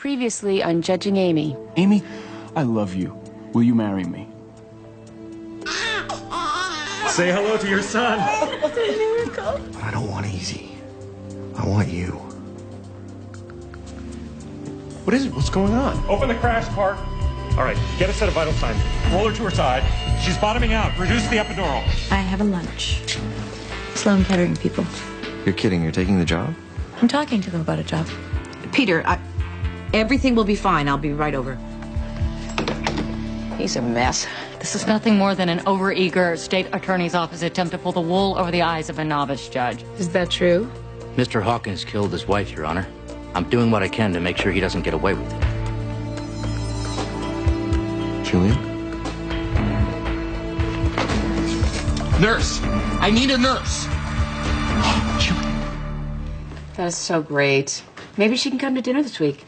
previously on Judging Amy. Amy, I love you. Will you marry me? Say hello to your son. It's a miracle. I don't want easy. I want you. What is it? What's going on? Open the crash cart. All right, get a set of vital signs. Roll her to her side. She's bottoming out. Reduce the epidural. I have a lunch. Sloan Kettering people. You're kidding. You're taking the job? I'm talking to them about a job. Peter, everything will be fine. I'll be right over. He's a mess. This is nothing more than an overeager state attorney's office attempt to pull the wool over the eyes of a novice judge. Is that true? Mr. Hawkins killed his wife, Your Honor. I'm doing what I can to make sure he doesn't get away with it. Julian? Nurse! I need a nurse! That is so great. Maybe she can come to dinner this week.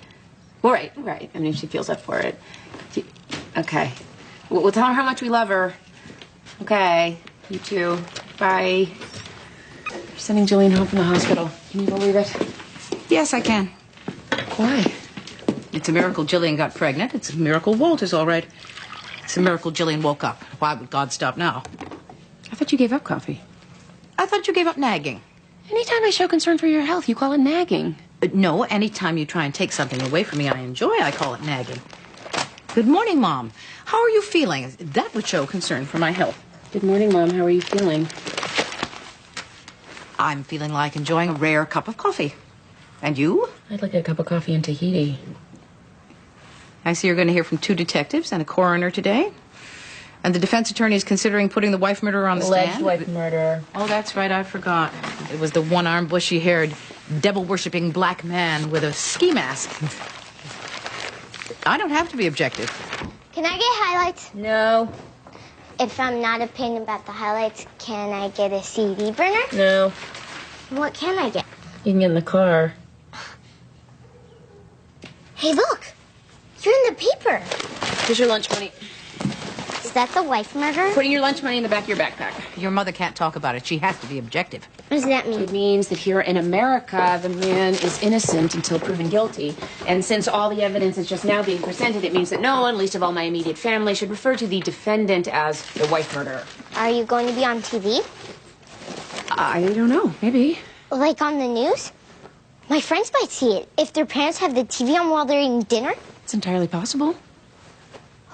Well, right. I mean, if she feels up for it. Okay. We'll tell her how much we love her. Okay. You too. Bye. We're sending Jillian home from the hospital. Can you believe it? Yes, I can. Why? It's a miracle Jillian got pregnant. It's a miracle Walter's all right. It's a miracle Jillian woke up. Why would God stop now? I thought you gave up coffee. I thought you gave up nagging. Anytime I show concern for your health, you call it nagging. No, anytime you try and take something away from me I enjoy, I call it nagging. Good morning, Mom. How are you feeling? That would show concern for my health. Good morning, Mom. How are you feeling? I'm feeling like enjoying a rare cup of coffee. And you? I'd like a cup of coffee and Tahiti. I see you're going to hear from 2 detectives and a coroner today. And the defense attorney is considering putting the wife murderer on the stand. Alleged wife murderer. Oh, that's right. I forgot. It was the one-armed, bushy-haired, devil-worshipping black man with a ski mask. I don't have to be objective. Can I get highlights? No. If I'm not a pain about the highlights, can I get a CD burner? No. What can I get? You can get in the car. Hey, look. You're in the paper. Here's your lunch money. Is that the wife murder? Putting your lunch money in the back of your backpack. Your mother can't talk about it. She has to be objective. What does that mean? It means that here in America, the man is innocent until proven guilty. And since all the evidence is just now being presented, it means that no one, least of all my immediate family, should refer to the defendant as the wife murderer. Are you going to be on TV? I don't know. Maybe. Like on the news? My friends might see it if their parents have the TV on while they're eating dinner. It's entirely possible.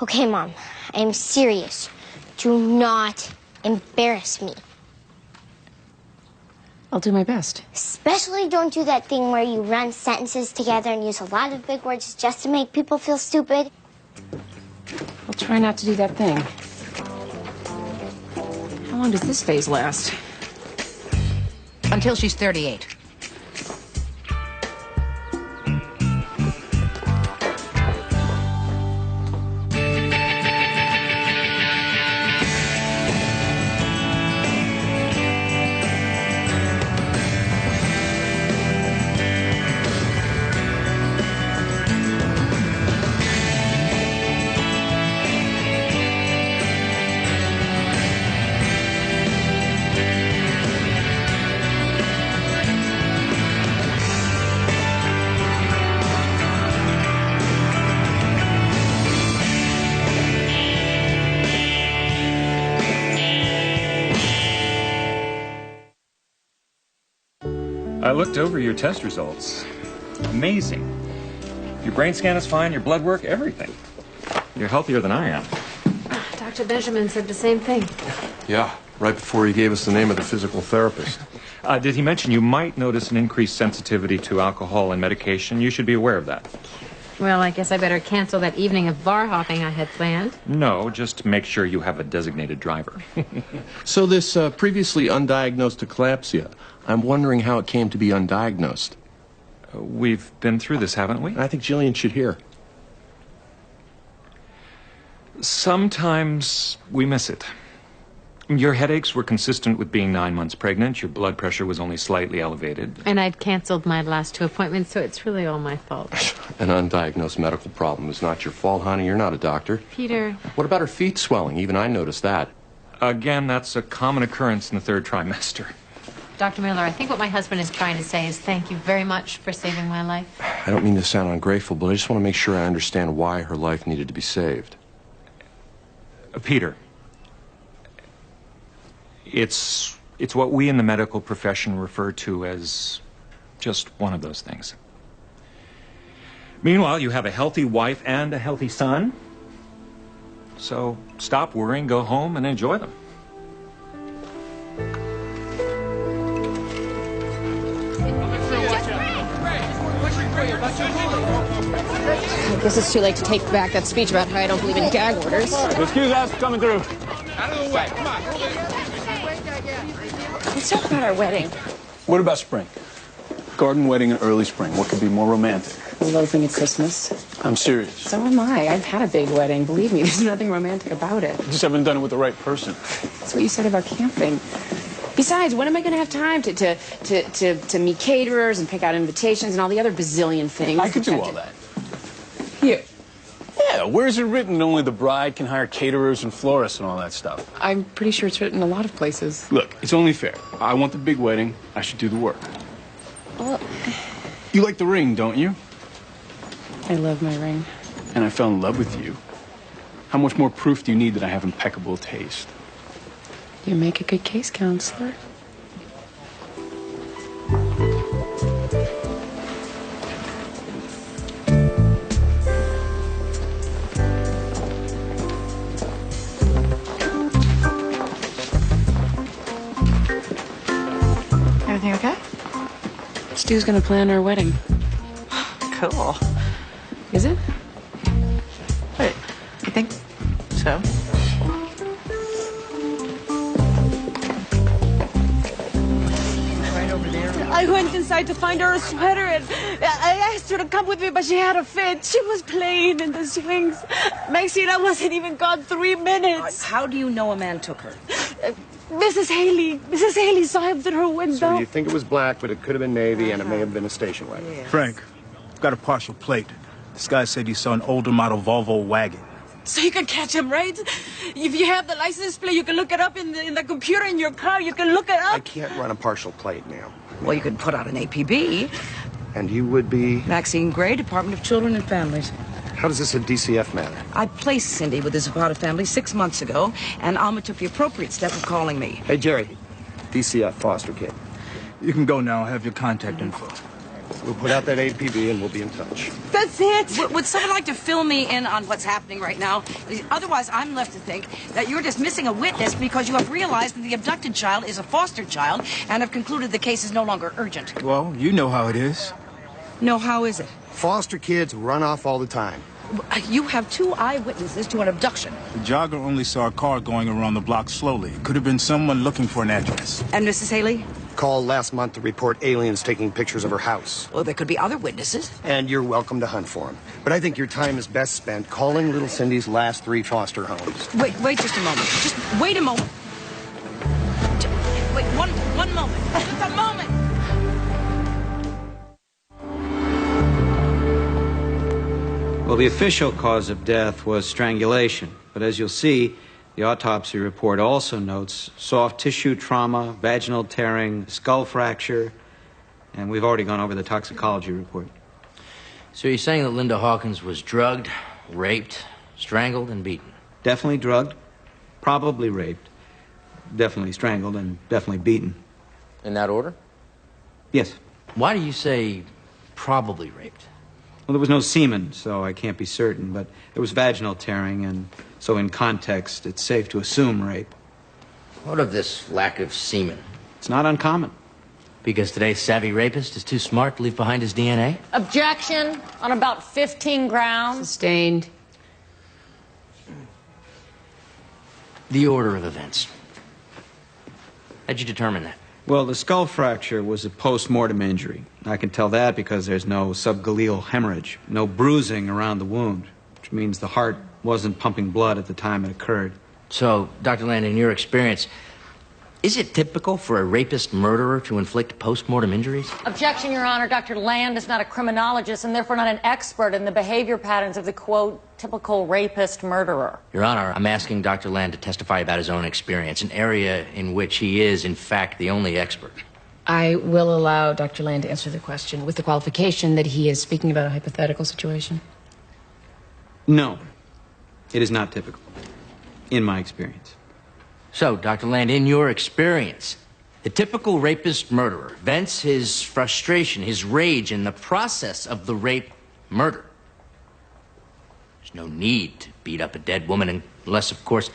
Okay, Mom. I'm serious. Do not embarrass me. I'll do my best. Especially don't do that thing where you run sentences together and use a lot of big words just to make people feel stupid. I'll try not to do that thing. How long does this phase last? Until she's 38. I looked over your test results. Amazing. Your brain scan is fine, your blood work, everything. You're healthier than I am. Dr. Benjamin said the same thing. Yeah, right before he gave us the name of the physical therapist. Did he mention you might notice an increased sensitivity to alcohol and medication? You should be aware of that. Well, I guess I better cancel that evening of bar hopping I had planned. No, just make sure you have a designated driver. So this previously undiagnosed eclampsia, I'm wondering how it came to be undiagnosed. We've been through this, haven't we? I think Jillian should hear. Sometimes we miss it. Your headaches were consistent with being 9 months pregnant. Your blood pressure was only slightly elevated. And I'd canceled my last 2 appointments, so it's really all my fault. An undiagnosed medical problem is not your fault, honey. You're not a doctor. Peter. What about her feet swelling? Even I noticed that. Again, that's a common occurrence in the 3rd trimester. Dr. Miller, I think what my husband is trying to say is thank you very much for saving my life. I don't mean to sound ungrateful, but I just want to make sure I understand why her life needed to be saved. Peter, it's what we in the medical profession refer to as just one of those things. Meanwhile, you have a healthy wife and a healthy son. So stop worrying, go home, and enjoy them. I guess it's too late to take back that speech about how I don't believe in gag orders. Excuse us, coming through. Out of the way. Come on. Let's talk about our wedding. What about spring? Garden wedding in early spring. What could be more romantic? Eloping at Christmas. I'm serious. So am I. I've had a big wedding. Believe me, there's nothing romantic about it. Just haven't done it with the right person. That's what you said about camping. Besides, when am I going to have time to meet caterers and pick out invitations and all the other bazillion things? I could do all that. You? Yeah, where's it written only the bride can hire caterers and florists and all that stuff? I'm pretty sure it's written in a lot of places. Look, it's only fair. I want the big wedding. I should do the work. Well, You like the ring, don't you? I love my ring. And I fell in love with you. How much more proof do you need that I have impeccable taste? You make a good case, counselor. Everything okay? Stu's gonna plan our wedding. Cool. Is it? Wait, you think so? I went inside to find her a sweater and I asked her to come with me, but she had a fit. She was playing in the swings. Maxine, I wasn't even gone 3 minutes. How do you know a man took her? Mrs. Haley saw him through her window. So you think it was black, but it could have been navy, and it may have been a station wagon. Yes. Frank, I've got a partial plate. This guy said he saw an older model Volvo wagon. So you can catch him, right? If you have the license plate, you can look it up in the computer in your car. You can look it up. I can't run a partial plate, ma'am. Well, you could put out an APB. And you would be? Maxine Gray, Department of Children and Families. How does this a DCF matter? I placed Cindy with the Zapata family 6 months ago, and Alma took the appropriate step of calling me. Hey, Jerry. DCF foster kid. You can go now. I have your contact info. We'll put out that APB and we'll be in touch. That's it. Would someone like to fill me in on what's happening right now? Otherwise, I'm left to think that you're dismissing a witness because you have realized that the abducted child is a foster child and have concluded the case is no longer urgent. Well, you know how it is. No, how is it? Foster kids run off all the time. You have 2 eyewitnesses to an abduction. The jogger only saw a car going around the block slowly. It could have been someone looking for an address. And Mrs. Haley? Called last month to report aliens taking pictures of her house. Well, there could be other witnesses. And you're welcome to hunt for them. But I think your time is best spent calling little Cindy's last 3 foster homes. Wait just a moment. Just wait a moment. Wait, one moment. Just a moment. Well, the official cause of death was strangulation, but as you'll see, the autopsy report also notes soft tissue trauma, vaginal tearing, skull fracture, and we've already gone over the toxicology report. So you're saying that Linda Hawkins was drugged, raped, strangled, and beaten? Definitely drugged, probably raped, definitely strangled, and definitely beaten. In that order? Yes. Why do you say probably raped? Well, there was no semen, so I can't be certain, but there was vaginal tearing, and so in context, it's safe to assume rape. What of this lack of semen? It's not uncommon. Because today's savvy rapist is too smart to leave behind his DNA? Objection on about 15 grounds. Sustained. The order of events. How'd you determine that? Well, the skull fracture was a post-mortem injury. I can tell that because there's no subgaleal hemorrhage, no bruising around the wound, which means the heart wasn't pumping blood at the time it occurred. So, Dr. Land, in your experience, is it typical for a rapist murderer to inflict post-mortem injuries? Objection, Your Honor. Dr. Land is not a criminologist and therefore not an expert in the behavior patterns of the, quote, typical rapist murderer. Your Honor, I'm asking Dr. Land to testify about his own experience, an area in which he is, in fact, the only expert. I will allow Dr. Land to answer the question with the qualification that he is speaking about a hypothetical situation. No, it is not typical, in my experience. So, Dr. Land, in your experience, the typical rapist murderer vents his frustration, his rage in the process of the rape murder. There's no need to beat up a dead woman unless, of course,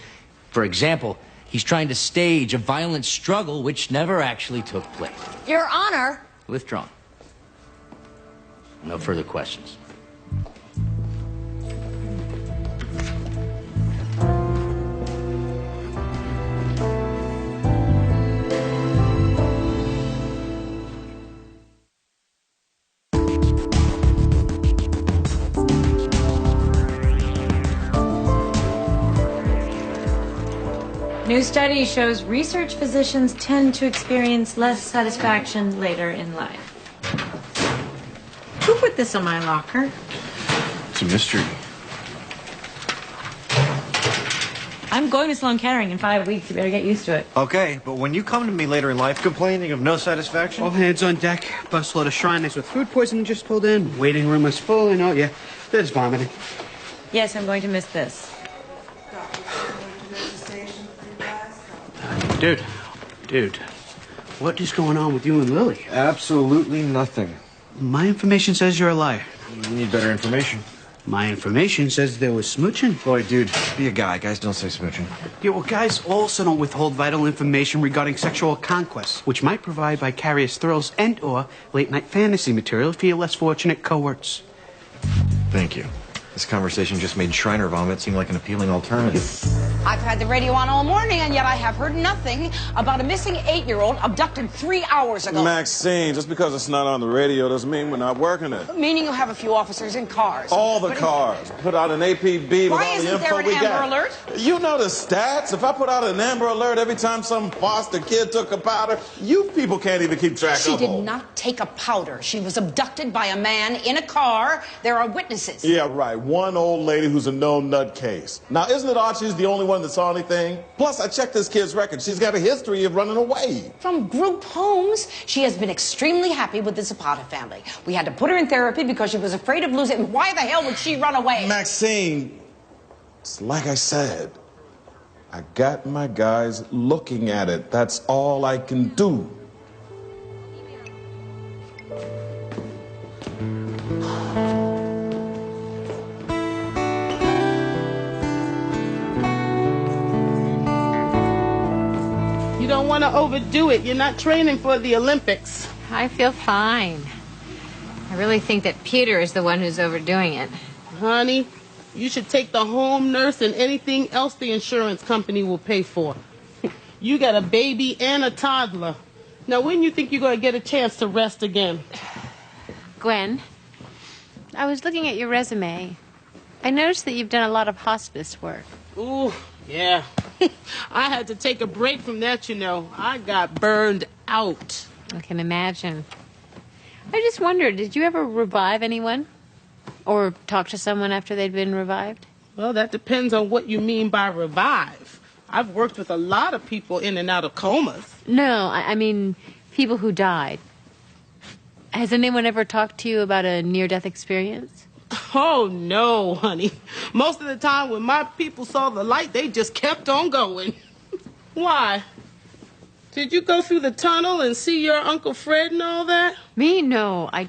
for example, he's trying to stage a violent struggle which never actually took place. Your Honor. Withdrawn. No further questions. New study shows research physicians tend to experience less satisfaction later in life. Who put this on my locker? It's a mystery. I'm going to Sloan Kettering in 5 weeks. You better get used to it. Okay, but when you come to me later in life complaining of no satisfaction... All hands on deck. Busload of Shriners with food poisoning just pulled in. Waiting room is full, and oh, yeah, there's vomiting. Yes, I'm going to miss this. Dude, what is going on with you and Lily? Absolutely nothing. My information says you're a liar. You need better information. My information says there was smooching. Boy, dude, be a guy. Guys don't say smooching. Yeah, well, guys also don't withhold vital information regarding sexual conquests, which might provide vicarious thrills and/or late-night fantasy material for your less fortunate cohorts. Thank you. This conversation just made Shriner vomit seem like an appealing alternative. I've had the radio on all morning, and yet I have heard nothing about a missing 8-year-old abducted 3 hours ago. Maxine, just because it's not on the radio doesn't mean we're not working it. Meaning you have a few officers in cars. All the cars. Put out an APB with Why all the isn't there info an we Amber got. Alert? You know the stats. If I put out an Amber Alert every time some foster kid took a powder, you people can't even keep track She of did them. not take a powder. She was abducted by a man in a car. There are witnesses. Yeah, right. One old lady who's a no-nut case. Now, isn't it odd she's the only one that saw anything? Plus, I checked this kid's record. She's got a history of running away. From group homes, she has been extremely happy with the Zapata family. We had to put her in therapy because she was afraid of losing. Why the hell would she run away? Maxine, it's like I said. I got my guys looking at it. That's all I can do. You don't want to overdo it. You're not training for the Olympics. I feel fine. I really think that Peter is the one who's overdoing it. Honey, you should take the home nurse and anything else the insurance company will pay for. You got a baby and a toddler. Now, when you think you're going to get a chance to rest again? Gwen, I was looking at your resume. I noticed that you've done a lot of hospice work. Ooh, yeah. I had to take a break from that, you know. I got burned out. I can imagine. I just wondered, did you ever revive anyone? Or talk to someone after they'd been revived? Well, that depends on what you mean by revive. I've worked with a lot of people in and out of comas. No, I mean people who died. Has anyone ever talked to you about a near-death experience? Oh, no, honey. Most of the time when my people saw the light, they just kept on going. Why? Did you go through the tunnel and see your Uncle Fred and all that? Me? No. I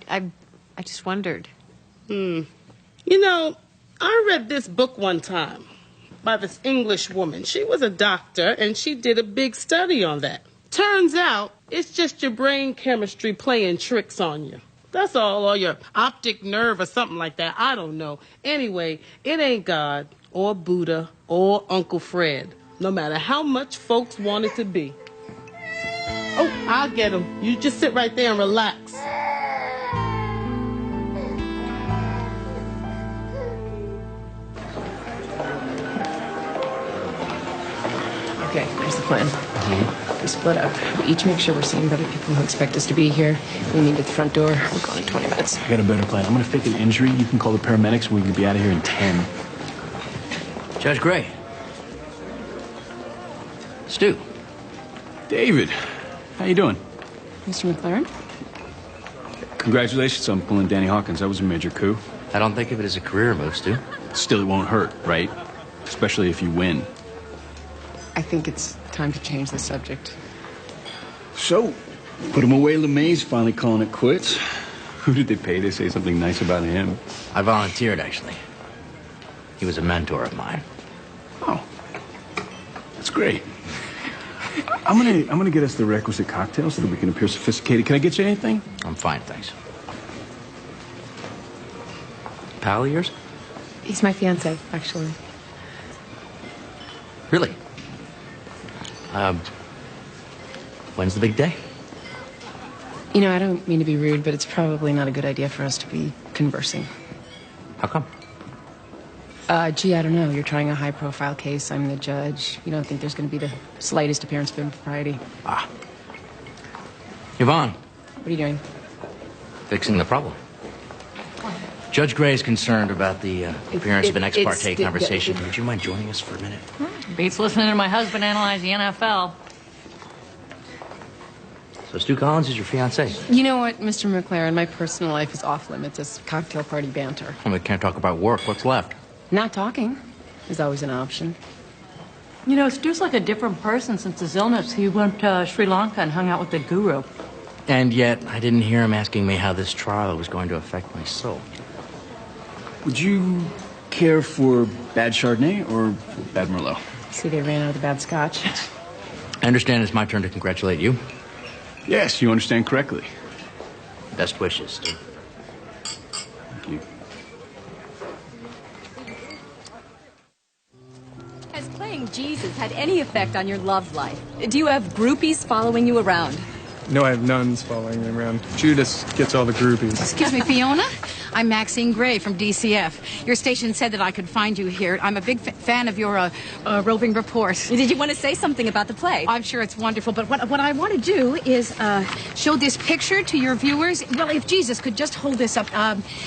just wondered. You know, I read this book one time by this English woman. She was a doctor, and she did a big study on that. Turns out, it's just your brain chemistry playing tricks on you. That's all, or your optic nerve or something like that. I don't know. Anyway, it ain't God or Buddha or Uncle Fred, no matter how much folks want it to be. Oh, I'll get him. You just sit right there and relax. Okay, here's the plan. We split up. We each make sure we're seeing other people who expect us to be here. We meet at the front door. We're gone in 20 minutes. I got a better plan. I'm going to fake an injury. You can call the paramedics and we can be out of here in 10. Judge Gray. Stu. David, how you doing? Mr. McLaren? Congratulations on pulling Danny Hawkins. That was a major coup. I don't think of it as a career move, Stu. Still, it won't hurt, right? Especially if you win. I think it's time to change the subject. So, put him away. LeMay's finally calling it quits. Who did they pay to say something nice about him? I volunteered, actually. He was a mentor of mine. Oh, that's great. I'm gonna get us the requisite cocktails so that we can appear sophisticated. Can I get you anything? I'm fine, thanks. Pal of yours? He's my fiancé, actually. Really? When's the big day? You know, I don't mean to be rude, but it's probably not a good idea for us to be conversing. How come? Gee, I don't know. You're trying a high-profile case. I'm the judge. You don't think there's going to be the slightest appearance of impropriety. Ah. Yvonne. What are you doing? Fixing the problem. Judge Gray is concerned about the appearance of an ex parte conversation. Would you mind joining us for a minute? Beats listening to my husband analyze the NFL. So Stu Collins is your fiancé? You know what, Mr. McLaren? My personal life is off limits as cocktail party banter. Well, we can't talk about work. What's left? Not talking is always an option. You know, Stu's like a different person since his illness. He went to Sri Lanka and hung out with the guru. And yet, I didn't hear him asking me how this trial was going to affect my soul. Would you care for bad Chardonnay or bad Merlot? See, they ran out of the bad scotch. I understand it's my turn to congratulate you. Yes, you understand correctly. Best wishes, Stu. Thank you. Has playing Jesus had any effect on your love life? Do you have groupies following you around? No, I have nuns following me around. Judas gets all the groupies. Excuse me, Fiona? I'm Maxine Gray from DCF. Your station said that I could find you here. I'm a big fan of your roving report. Did you want to say something about the play? I'm sure it's wonderful, but what I want to do is show this picture to your viewers. Well, if Jesus could just hold this up.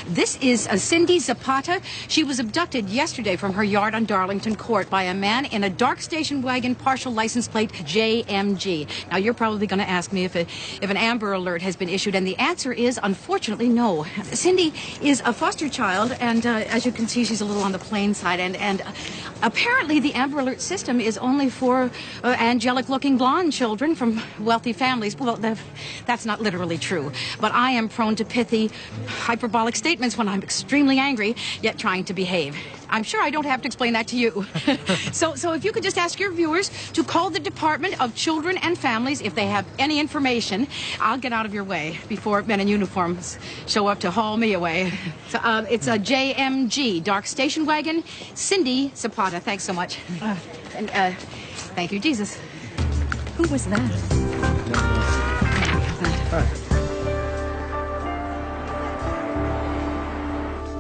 This is Cindy Zapata. She was abducted yesterday from her yard on Darlington Court by a man in a dark station wagon, partial license plate JMG. Now, you're probably going to ask me if an Amber Alert has been issued, and the answer is, unfortunately, no. Cindy is a foster child, and as you can see, she's a little on the plain side, and apparently the Amber Alert system is only for angelic-looking blonde children from wealthy families. Well, that's not literally true, but I am prone to pithy, hyperbolic statements when I'm extremely angry, yet trying to behave. I'm sure I don't have to explain that to you. So if you could just ask your viewers to call the Department of Children and Families if they have any information, I'll get out of your way before men in uniforms show up to haul me away. So, it's a JMG, dark station wagon. Cindy Zapata, thanks so much. And thank you, Jesus. Who was that?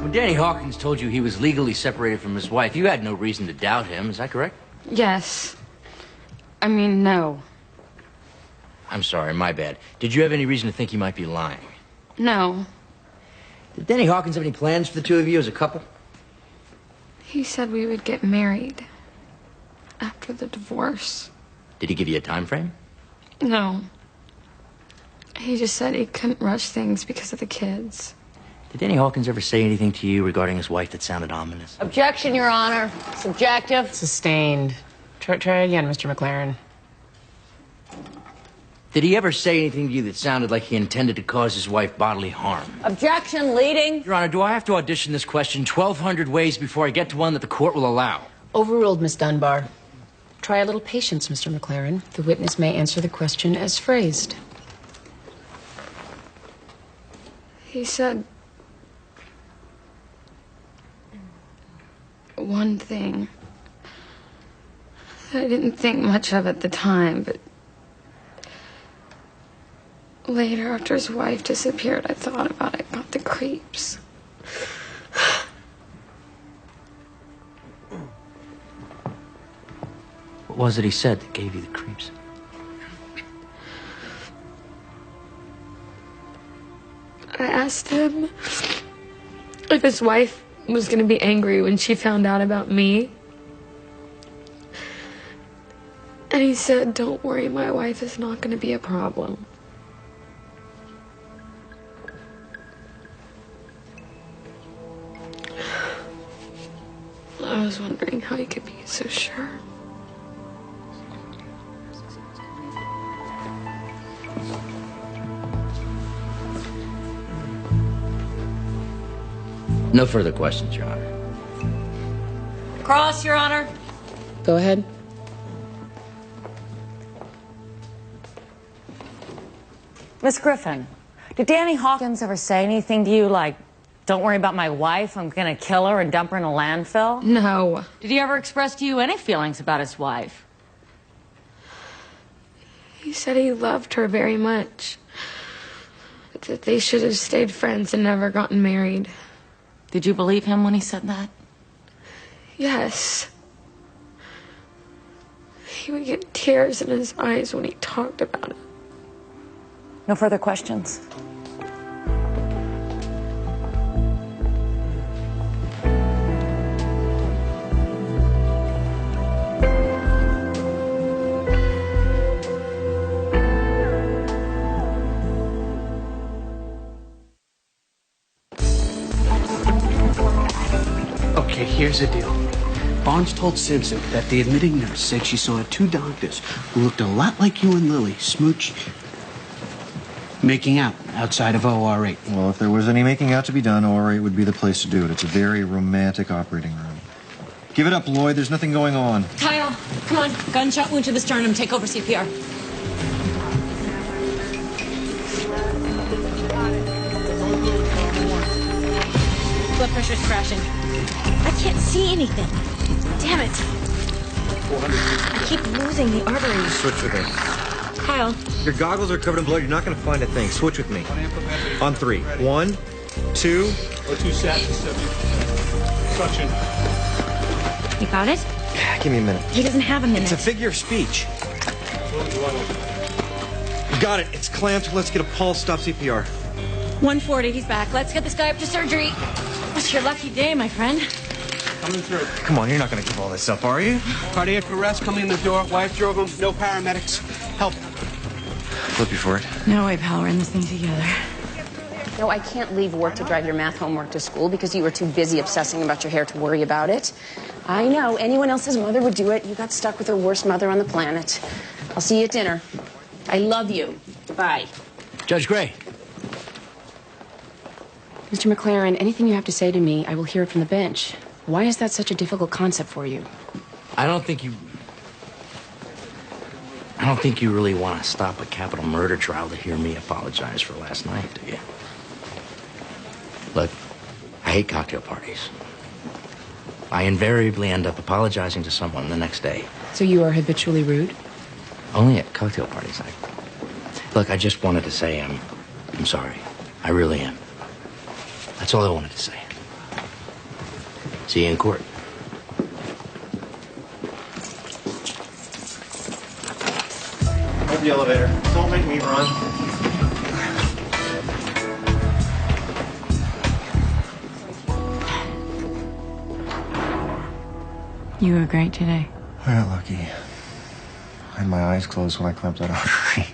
When Danny Hawkins told you he was legally separated from his wife, you had no reason to doubt him. Is that correct? Yes. I mean, no. I'm sorry, my bad. Did you have any reason to think he might be lying? No. Did Danny Hawkins have any plans for the two of you as a couple? He said we would get married after the divorce. Did he give you a time frame? No. He just said he couldn't rush things because of the kids. Did Danny Hawkins ever say anything to you regarding his wife that sounded ominous? Objection, Your Honor. Subjective. Sustained. Try again, Mr. McLaren. Did he ever say anything to you that sounded like he intended to cause his wife bodily harm? Objection, leading. Your Honor, do I have to audition this question 1,200 ways before I get to one that the court will allow? Overruled, Miss Dunbar. Try a little patience, Mr. McLaren. The witness may answer the question as phrased. He said one thing. I didn't think much of at the time, but later, after his wife disappeared, I thought about it. Got the creeps. What was it he said that gave you the creeps? I asked him if his wife was going to be angry when she found out about me. And he said, "Don't worry, my wife is not going to be a problem." I was wondering how you could be so sure. No further questions, Your Honor. Cross, Your Honor. Go ahead. Miss Griffin, did Danny Hawkins ever say anything to you like, don't worry about my wife, I'm gonna kill her and dump her in a landfill? No. Did he ever express to you any feelings about his wife? He said he loved her very much. That they should have stayed friends and never gotten married. Did you believe him when he said that? Yes. He would get tears in his eyes when he talked about it. No further questions? Okay, here's the deal. Barnes told Simpson that the admitting nurse said she saw two doctors who looked a lot like you and Lily making out outside of OR8. Well, if there was any making out to be done, OR8 would be the place to do it. It's a very romantic operating room. Give it up, Lloyd. There's nothing going on. Kyle, come on. Gunshot wound to the sternum. Take over CPR. Blood pressure's crashing. I can't see anything. Damn it. I keep losing the arteries. Switch with me. Kyle. Your goggles are covered in blood. You're not going to find a thing. Switch with me. On 3. 1, 2. O2 sat to 70. Suction. You got it? Give me a minute. He doesn't have a minute. It's a figure of speech. Got it. It's clamped. Let's get a pulse. Stop CPR. 140. He's back. Let's get this guy up to surgery. It's your lucky day, my friend. Coming through. Come on, you're not going to give all this up, are you? Cardiac arrest coming in the door. Wife drove him. No paramedics. Help. Flip you for it. No way, pal. We're in this thing together. No, I can't leave work to drive your math homework to school because you were too busy obsessing about your hair to worry about it. I know. Anyone else's mother would do it. You got stuck with the worst mother on the planet. I'll see you at dinner. I love you. Goodbye. Judge Gray. Mr. McLaren, anything you have to say to me, I will hear it from the bench. Why is that such a difficult concept for you? I don't think you really want to stop a capital murder trial to hear me apologize for last night, do you? Look, I hate cocktail parties. I invariably end up apologizing to someone the next day. So you are habitually rude? Only at cocktail parties. Look, I just wanted to say I'm sorry. I really am. That's all I wanted to say. See you in court. Hold the elevator. Don't make me run. You were great today. I got lucky. I had my eyes closed when I clamped that artery.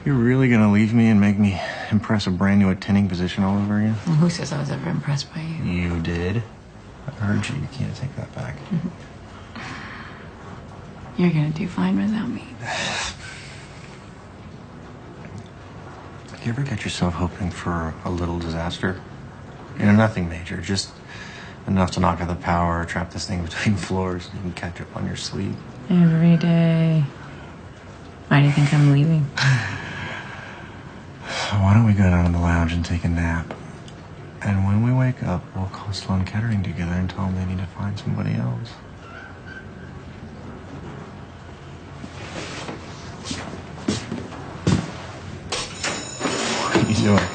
You're really gonna leave me and make me impress a brand new attending position all over again? Well, who says I was ever impressed by you? You did. I heard you. You can't take that back. You're gonna do fine without me. You ever get yourself hoping for a little disaster? You know, nothing major, just enough to knock out the power, trap this thing between floors, and you can catch up on your sleep. Every day. Why do you think I'm leaving? Why don't we go down to the lounge and take a nap? And when we wake up, we'll call Sloan Kettering together and tell them they need to find somebody else. What are you doing?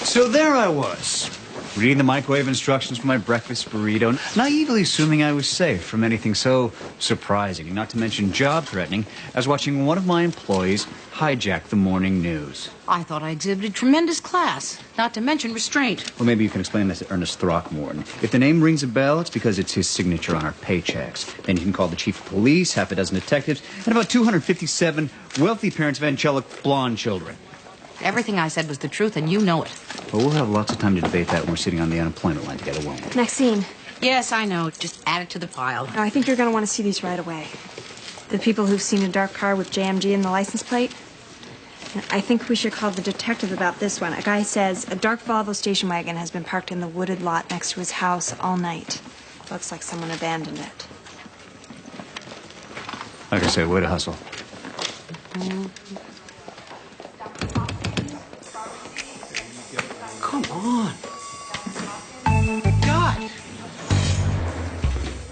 So there I was, reading the microwave instructions for my breakfast burrito, naively assuming I was safe from anything so surprising, not to mention job-threatening, as watching one of my employees hijack the morning news. I thought I exhibited tremendous class, not to mention restraint. Well, maybe you can explain this to Ernest Throckmorton. If the name rings a bell, it's because it's his signature on our paychecks. Then you can call the chief of police, half a dozen detectives, and about 257 wealthy parents of angelic blonde children. Everything I said was the truth, and you know it. Well, we'll have lots of time to debate that when we're sitting on the unemployment line together, won't we? Maxine. Yes, I know. Just add it to the pile. I think you're going to want to see these right away. The people who've seen a dark car with JMG in the license plate. I think we should call the detective about this one. A guy says a dark Volvo station wagon has been parked in the wooded lot next to his house all night. Looks like someone abandoned it. Like I say, way to hustle. Come on. God.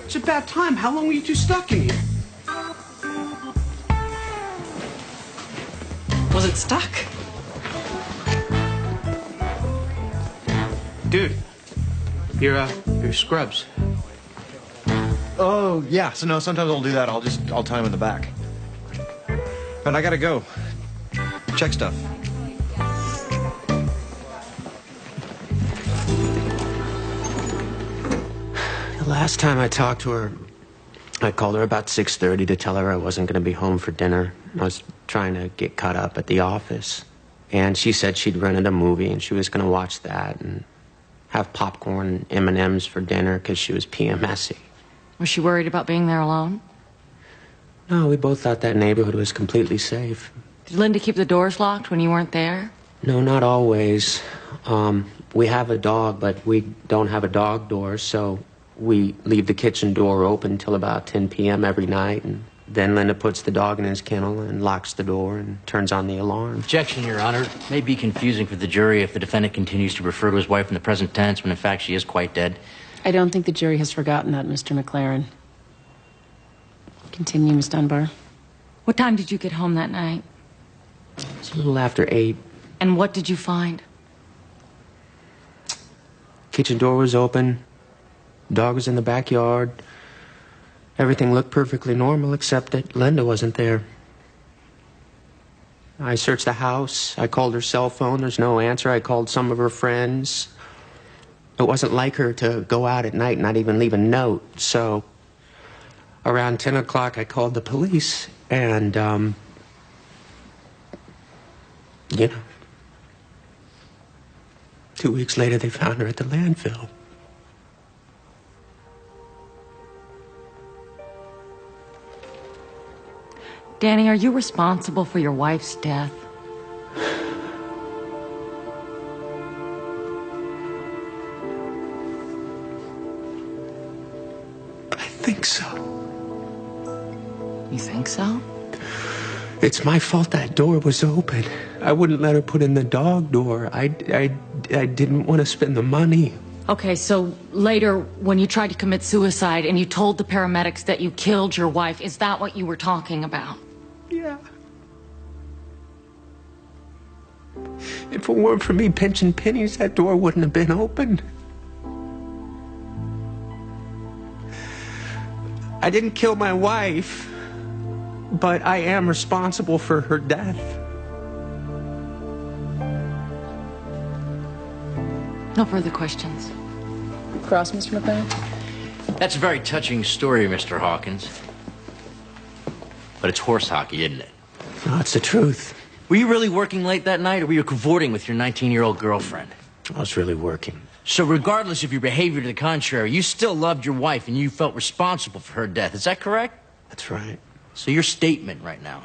It's about time. How long were you two stuck in here? Was it stuck? Dude, your scrubs. Oh, yeah. So, no, sometimes I'll do that. I'll tie him in the back. But I gotta go. Check stuff. The last time I talked to her, I called her about 6:30 to tell her I wasn't going to be home for dinner. I was trying to get caught up at the office. And she said she'd rented a movie and she was going to watch that and have popcorn and M&Ms for dinner because she was PMSy. Was she worried about being there alone? No, we both thought that neighborhood was completely safe. Did Linda keep the doors locked when you weren't there? No, not always. We have a dog, but we don't have a dog door, so we leave the kitchen door open until about 10 p.m. every night, and then Linda puts the dog in his kennel and locks the door and turns on the alarm. Objection, Your Honor. It may be confusing for the jury if the defendant continues to refer to his wife in the present tense when in fact she is quite dead. I don't think the jury has forgotten that, Mr. McLaren. Continue, Miss Dunbar. What time did you get home that night? It's a little after 8. And what did you find? Kitchen door was open. Dog was in the backyard. Everything looked perfectly normal except that Linda wasn't there. I searched the house. I called her cell phone. There's no answer. I called some of her friends. It wasn't like her to go out at night and not even leave a note. So around 10 o'clock, I called the police and, you know, 2 weeks later, they found her at the landfill. Danny, are you responsible for your wife's death? I think so. You think so? It's my fault that door was open. I wouldn't let her put in the dog door. I didn't want to spend the money. Okay, so later when you tried to commit suicide and you told the paramedics that you killed your wife, is that what you were talking about? Yeah. If it weren't for me pinching pennies, that door wouldn't have been open. I didn't kill my wife, but I am responsible for her death. No further questions. Cross, Mr. McLaren? That's a very touching story, Mr. Hawkins. But it's horse hockey, isn't it? No, it's the truth. Were you really working late that night, or were you cavorting with your 19-year-old girlfriend? I was really working. So regardless of your behavior to the contrary, you still loved your wife and you felt responsible for her death. Is that correct? That's right. So your statement right now,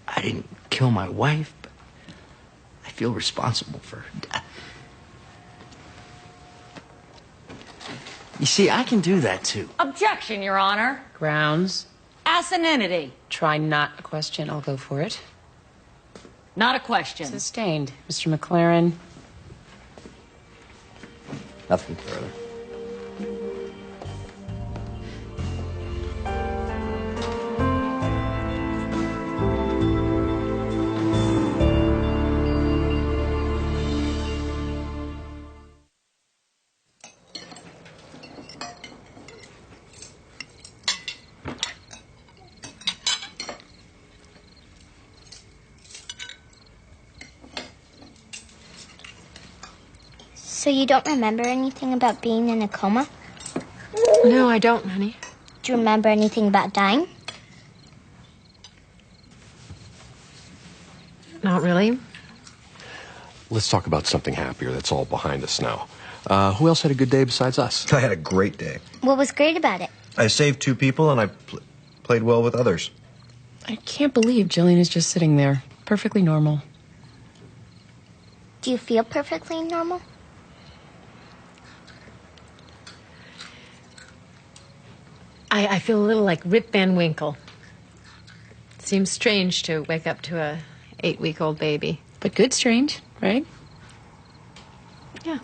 I didn't kill my wife, but I feel responsible for her death. You see, I can do that too. Objection, Your Honor. Grounds. Asininity. Try not a question. I'll go for it. Not a question. Sustained. Mr. McLaren. Nothing further. So you don't remember anything about being in a coma? No, I don't, honey. Do you remember anything about dying? Not really. Let's talk about something happier that's all behind us now. Who else had a good day besides us? I had a great day. What was great about it? I saved 2 people and I played well with others. I can't believe Jillian is just sitting there, perfectly normal. Do you feel perfectly normal? I feel a little like Rip Van Winkle. It seems strange to wake up to a 8-week-old baby. But good strange, right? Yeah.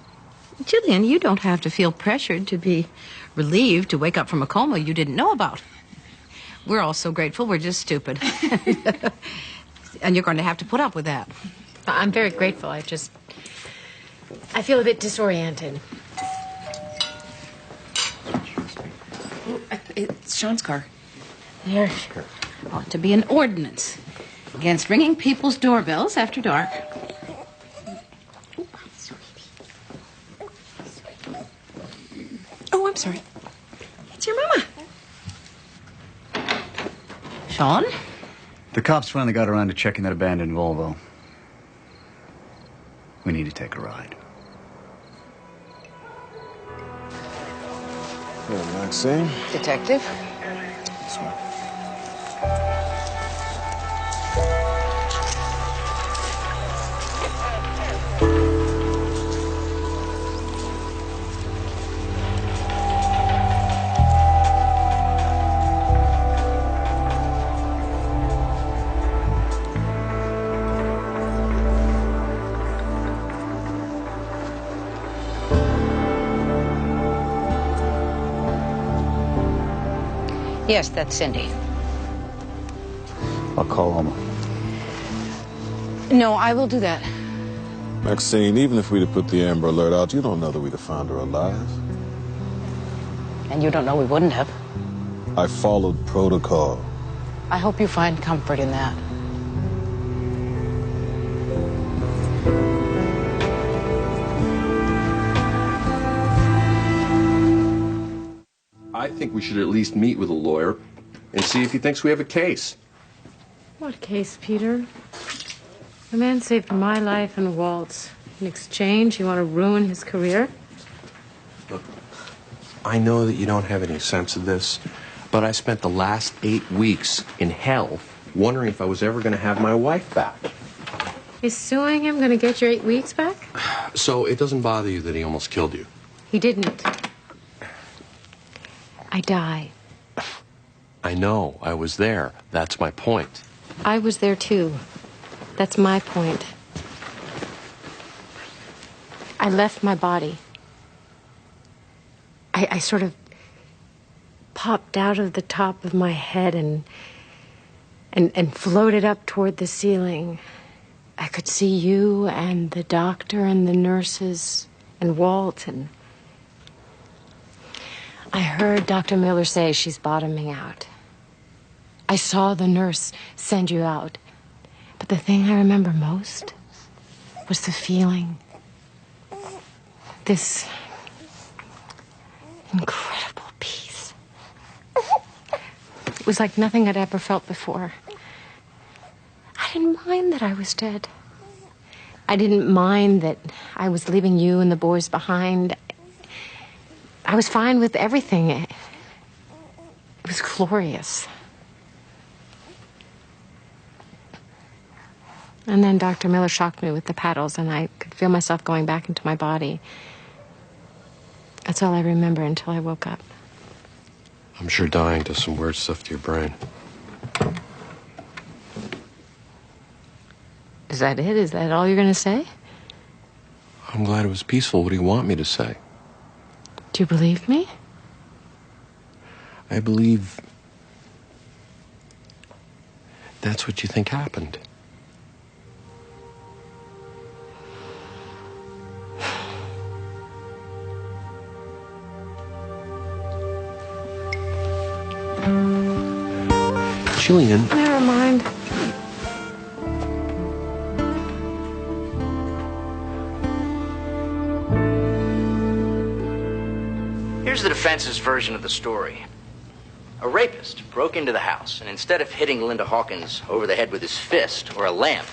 Jillian, you don't have to feel pressured to be relieved to wake up from a coma you didn't know about. We're all so grateful we're just stupid. And you're going to have to put up with that. I'm very grateful. I feel a bit disoriented. It's Sean's car. There ought to be an ordinance against ringing people's doorbells after dark. Oh, I'm sorry. It's your mama. Sean? The cops finally got around to checking that abandoned Volvo. We need to take a ride. Hey, Maxine. Detective? This one. Yes, that's Cindy. I'll call Oma. No, I will do that. Maxine, even if we'd have put the Amber Alert out, you don't know that we'd have found her alive. And you don't know we wouldn't have. I followed protocol. I hope you find comfort in that. I think we should at least meet with a lawyer and see if he thinks we have a case. What case, Peter? The man saved my life and Walt's. In exchange, you want to ruin his career? Look, I know that you don't have any sense of this, but I spent the last 8 weeks in hell wondering if I was ever going to have my wife back. Is suing him going to get your 8 weeks back? So it doesn't bother you that he almost killed you? He didn't. I died. I know. I was there. That's my point. I was there too. That's my point. I left my body. I sort of popped out of the top of my head and floated up toward the ceiling. I could see you and the doctor and the nurses and Walt, and I heard Dr. Miller say she's bottoming out. I saw the nurse send you out. But the thing I remember most was the feeling. This incredible peace. It was like nothing I'd ever felt before. I didn't mind that I was dead. I didn't mind that I was leaving you and the boys behind. I was fine with everything. It was glorious. And then Dr. Miller shocked me with the paddles, and I could feel myself going back into my body. That's all I remember until I woke up. I'm sure dying does some weird stuff to your brain. Is that it? Is that all you're going to say? I'm glad it was peaceful. What do you want me to say? Do you believe me? I believe that's what you think happened. Jillian. Never mind. Here's the defense's version of the story. A rapist broke into the house, and instead of hitting Linda Hawkins over the head with his fist or a lamp,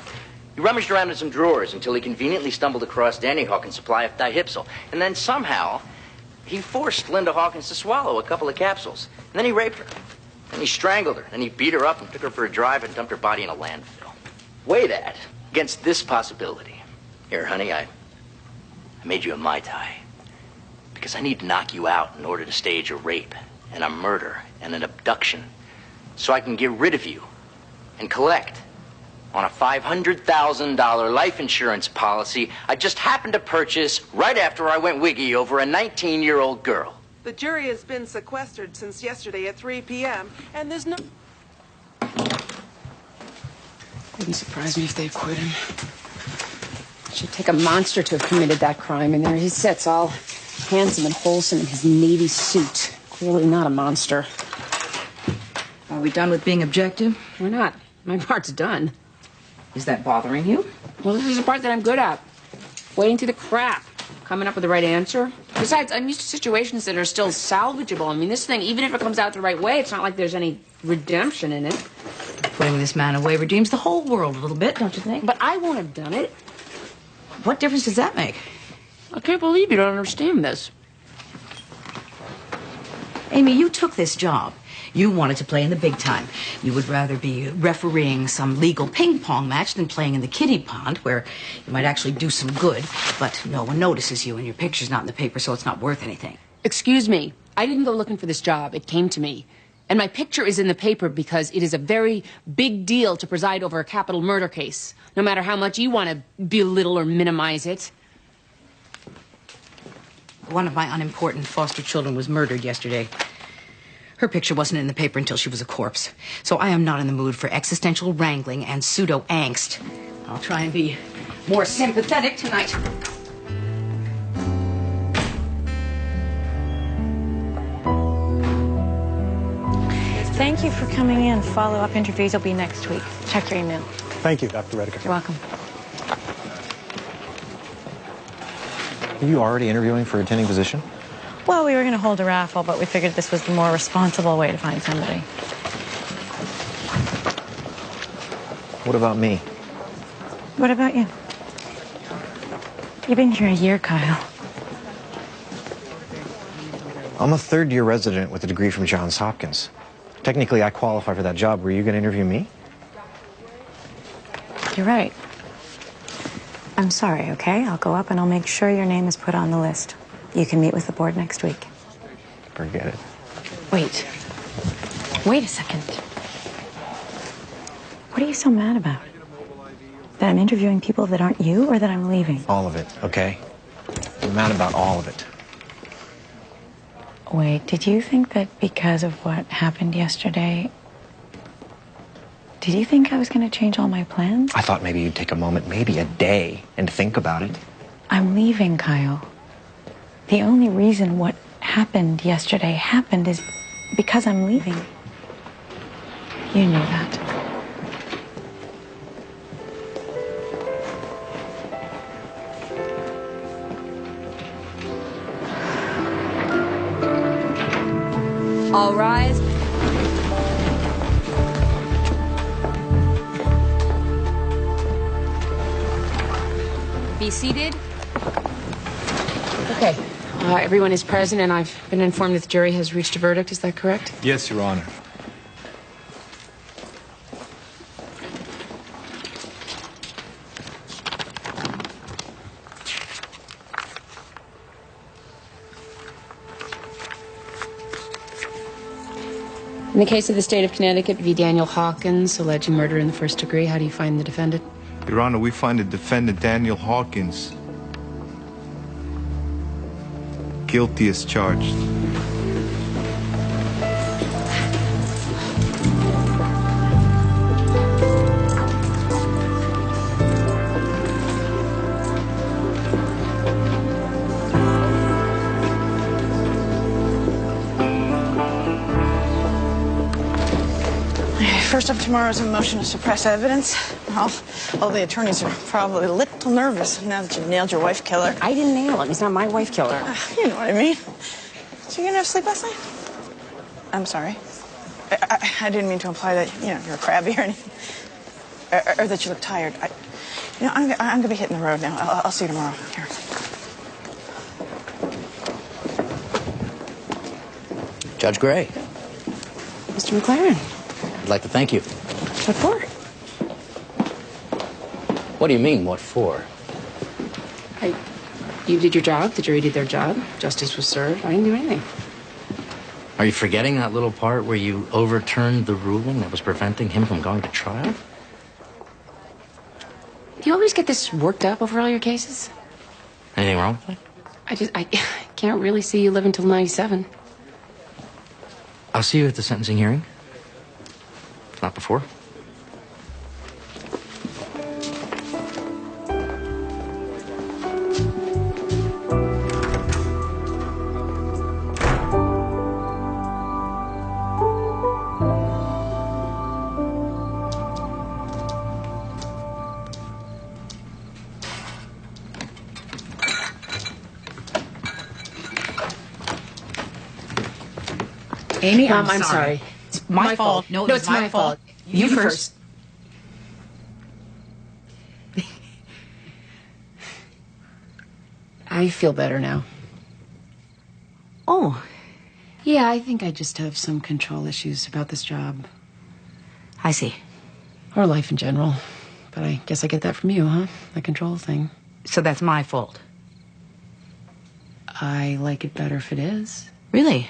he rummaged around in some drawers until he conveniently stumbled across Danny Hawkins' supply of dihipsyl. And then somehow, he forced Linda Hawkins to swallow a couple of capsules. And then he raped her. Then he strangled her. Then he beat her up and took her for a drive and dumped her body in a landfill. Weigh that against this possibility. Here, honey, I made you a Mai Tai. Because I need to knock you out in order to stage a rape and a murder and an abduction. So I can get rid of you and collect on a $500,000 life insurance policy I just happened to purchase right after I went wiggy over a 19-year-old girl. The jury has been sequestered since yesterday at 3 p.m., and there's no... Wouldn't surprise me if they acquit him. It should take a monster to have committed that crime, and there he sits, all handsome and wholesome in his navy suit. Clearly not a monster. Are we done with being objective? We're not. My part's done. Is that bothering you? Well, this is the part that I'm good at. Wading through the crap. Coming up with the right answer. Besides, I'm used to situations that are still salvageable. I mean, this thing, even if it comes out the right way, it's not like there's any redemption in it. Putting this man away redeems the whole world a little bit, don't you think? But I won't have done it. What difference does that make? I can't believe you don't understand this. Amy, you took this job. You wanted to play in the big time. You would rather be refereeing some legal ping pong match than playing in the kiddie pond, where you might actually do some good, but no one notices you and your picture's not in the paper, so it's not worth anything. Excuse me. I didn't go looking for this job. It came to me. And my picture is in the paper because it is a very big deal to preside over a capital murder case, no matter how much you want to belittle or minimize it. One of my unimportant foster children was murdered yesterday. Her picture wasn't in the paper until she was a corpse. So I am not in the mood for existential wrangling and pseudo-angst. I'll try and be more sympathetic tonight. Thank you for coming in. Follow-up interviews will be next week. Check your email. Thank you, Dr. Rediker. You're welcome. Are you already interviewing for a attending position? Well, we were going to hold a raffle, but we figured this was the more responsible way to find somebody. What about me? What about you? You've been here a year, Kyle. I'm a third-year resident with a degree from Johns Hopkins. Technically, I qualify for that job. Were you going to interview me? You're right. I'm sorry, okay? I'll go up and I'll make sure your name is put on the list. You can meet with the board next week. Forget it. Wait. Wait a second. What are you so mad about? That I'm interviewing people that aren't you, or that I'm leaving? All of it, okay? I'm mad about all of it. Wait, did you think that because of what happened yesterday, did you think I was going to change all my plans? I thought maybe you'd take a moment, maybe a day, and think about it. I'm leaving, Kyle. The only reason what happened yesterday happened is because I'm leaving. You knew that. All rise. Be seated. Okay. Everyone is present, and I've been informed that the jury has reached a verdict. Is that correct? Yes, Your Honor. In the case of the state of Connecticut v. Daniel Hawkins, alleging murder in the first degree, how do you find the defendant? Your Honor, we find the defendant, Daniel Hawkins, guilty as charged. First up tomorrow is a motion to suppress evidence. Well, all the attorneys are probably a little nervous now that you've nailed your wife killer. I didn't nail him. He's not my wife killer. You know what I mean. So you didn't have sleep last night? I'm sorry. I didn't mean to imply that, you're crabby or anything. Or that you look tired. I'm going to be hitting the road now. I'll see you tomorrow. Here. Judge Gray, Mr. McLaren, I'd like to thank you. what for? What do you mean, what for? You did your job. The jury did their job. Justice was served. I didn't do anything. Are you forgetting that little part where you overturned the ruling that was preventing him from going to trial? Do you always get this worked up over all your cases? Anything wrong with that? I can't really see you live until 97. I'll see you at the sentencing hearing. If not before. Amy, Mom, I'm sorry. It's my fault. No, it's my fault. You first. I feel better now. Oh. Yeah, I think I just have some control issues about this job. I see. Or life in general. But I guess I get that from you, huh? The control thing. So that's my fault. I like it better if it is. Really?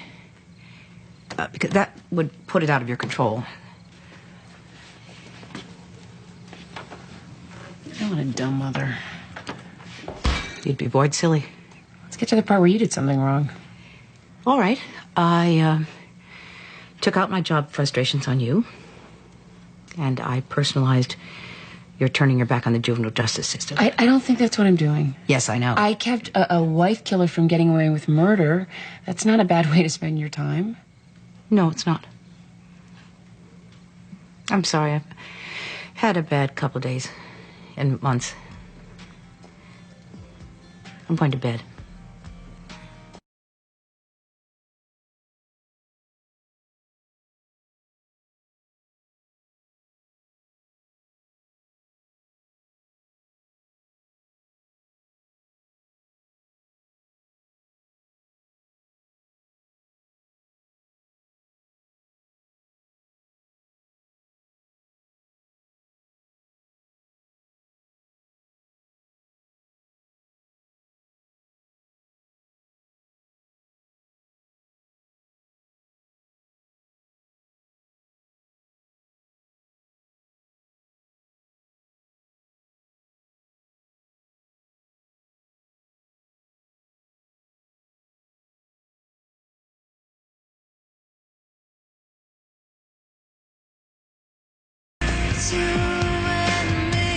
Because that would put it out of your control. I want a dumb mother. You'd be bored silly. Let's get to the part where you did something wrong. All right. I took out my job frustrations on you. And I personalized your turning your back on the juvenile justice system. I don't think that's what I'm doing. Yes, I know. I kept a wife killer from getting away with murder. That's not a bad way to spend your time. No, it's not. I'm sorry. I've had a bad couple days and months. I'm going to bed. You